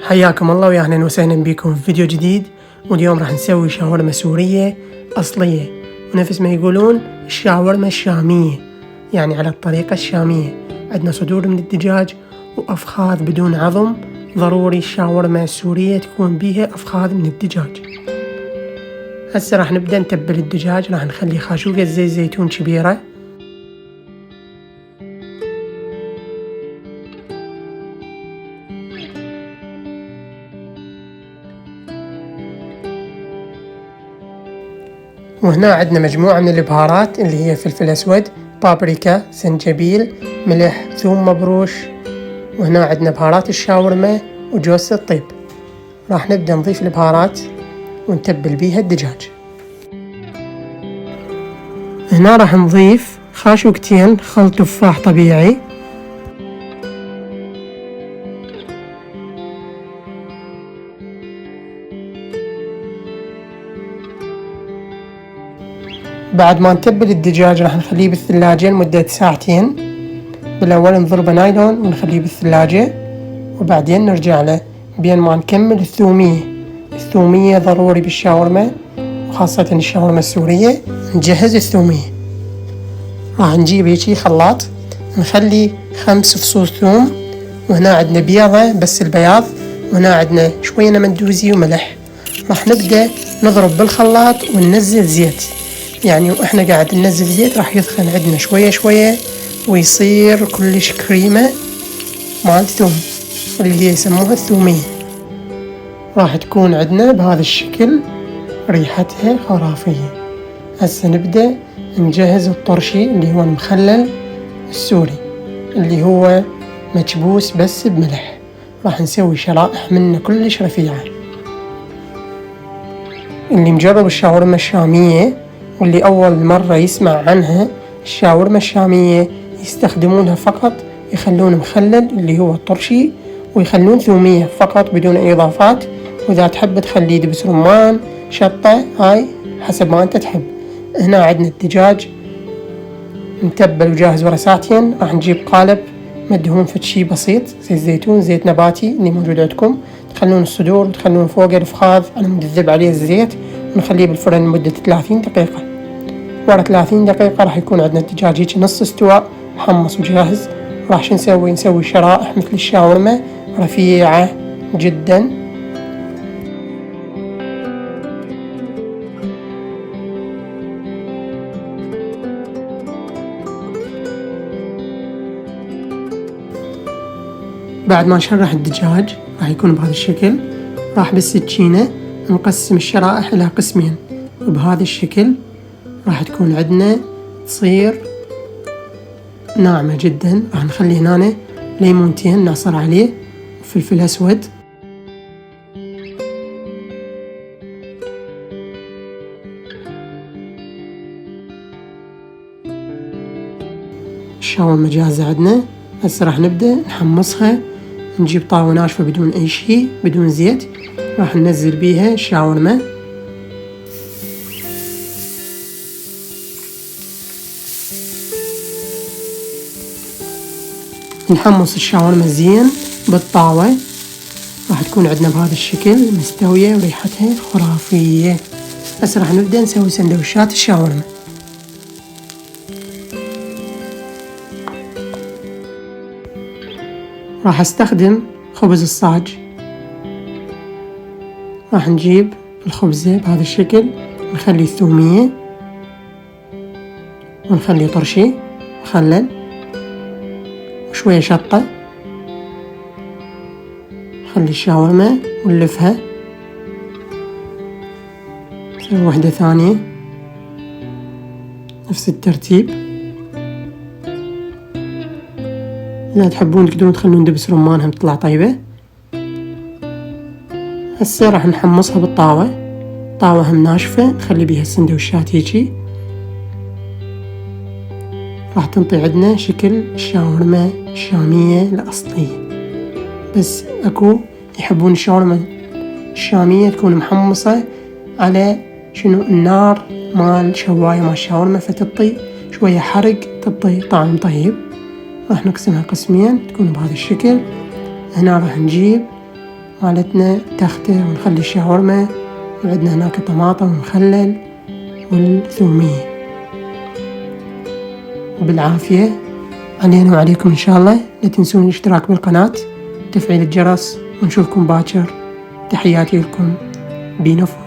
حياكم الله ويا اهلا وسهلا بكم في فيديو جديد. واليوم راح نسوي شاورما سورية أصلية، ونفس ما يقولون الشاورما الشامية، يعني على الطريقة الشامية. عندنا صدور من الدجاج وأفخاذ بدون عظم. ضروري الشاورما السورية تكون بيها أفخاذ من الدجاج. هسه راح نبدأ نتبل الدجاج. راح نخلي خاشوقة زيت زيتون كبيرة، وهنا عندنا مجموعة من البهارات اللي هي فلفل أسود، بابريكا، زنجبيل، ملح، ثوم مبروش. وهنا عندنا بهارات الشاورما وجوز الطيب. راح نبدأ نضيف البهارات ونتبل بيها الدجاج. هنا راح نضيف خاشوقتين خل تفاح طبيعي، بعد ما نتبل الدجاج راح نخليه بالثلاجة لمدة ساعتين. بالأول نضربه نايلون ونخليه بالثلاجة، وبعدين نرجع له بين ما نكمل الثومية. الثومية ضروري بالشاورما، وخاصة الشاورما السورية نجهز الثومية. راح نجيب هيجي خلاط، نخلي 5 فصوص ثوم، وهنا عندنا بيضة بس البياض، وهنا عندنا شوية مندوزي وملح. راح نبدأ نضرب بالخلاط وننزل زيت، يعني واحنا قاعد ننزل زيت راح يثخن عندنا شوية شوية ويصير كلش كريمة مال ثوم اللي هي يسموها الثومية. راح تكون عندنا بهذا الشكل، ريحتها خرافية. هسه نبدأ نجهز الطرشي اللي هو المخلل السوري اللي هو مكبوس بس بملح. راح نسوي شرائح منه كلش رفيعة. اللي مجرب الشاورما الشامية واللي أول مرة يسمع عنها، الشاورما الشامية يستخدمونها فقط يخلون مخلل اللي هو الطرشي، ويخلون ثومية فقط بدون أي إضافات. وإذا تحب تخلي دبس رمان، شطة، هاي حسب ما أنت تحب. هنا عندنا الدجاج متبل وجاهز ورا ساعتين. راح نجيب قالب مدهون فد شي بسيط، زيت زيتون، زيت نباتي اللي موجود عندكم. تخلون الصدور وتخلون فوقه الفخاذ على مود تذب عليه الزيت، ونخليه بالفرن لمدة 30 دقيقة. ورا 30 دقيقة راح يكون عندنا الدجاج هيك نص استواء محمص وجاهز. راح شو نسوي شرائح مثل الشاورما رفيعة جدا. بعد ما نشرح الدجاج راح يكون بهذا الشكل. راح بالسكينة نقسم الشرائح إلى قسمين، وبهذا الشكل راح تكون عندنا تصير ناعمة جدا. راح نخلي هنا ليمونتين نعصر عليه وفلفل أسود. الشاورما جاهزة عندنا. هسه راح نبدأ نحمصها. نجيب طاوة ناشفة بدون أي شيء، بدون زيت. راح ننزل بيها الشاورما. نحمص الشاورما زين بالطاوة. راح تكون عندنا بهذا الشكل مستوية وريحتها خرافية. هسه راح نبدأ نسوي سندويشات الشاورما. راح استخدم خبز الصاج. راح نجيب الخبزة بهذا الشكل، نخلي الثومية، ونخلي طرشي مخلل وشوية شطة. نخلي الشاورما ونلفها. نسوي واحدة ثانية نفس الترتيب. إذا تحبون تقدرون تخلون دبس رمان هم تطلع طيبة. هسه راح نحمصها بالطاوة، طاوة هم ناشفة نخلي بيها السندويشات هيجي. راح تنطي عندنا شكل الشاورما الشامية الأصلية. بس أكو يحبون الشاورما الشامية تكون محمصة على النار مال شواية مال الشاورما، فتعطي شوية حرق، تعطي طعم طيب. راح نقسمها قسمين تكون بهذا الشكل. هنا راح نجيب مالتنا تختة، ونخلي الشاورما، وعندنا هناك طماطم ومخلل والثومية. وبالعافية علينا وعليكم إن شاء الله. لا تنسون الاشتراك بالقناة، تفعيل الجرس، ونشوفكم باكر. تحياتي لكم بنفوذ.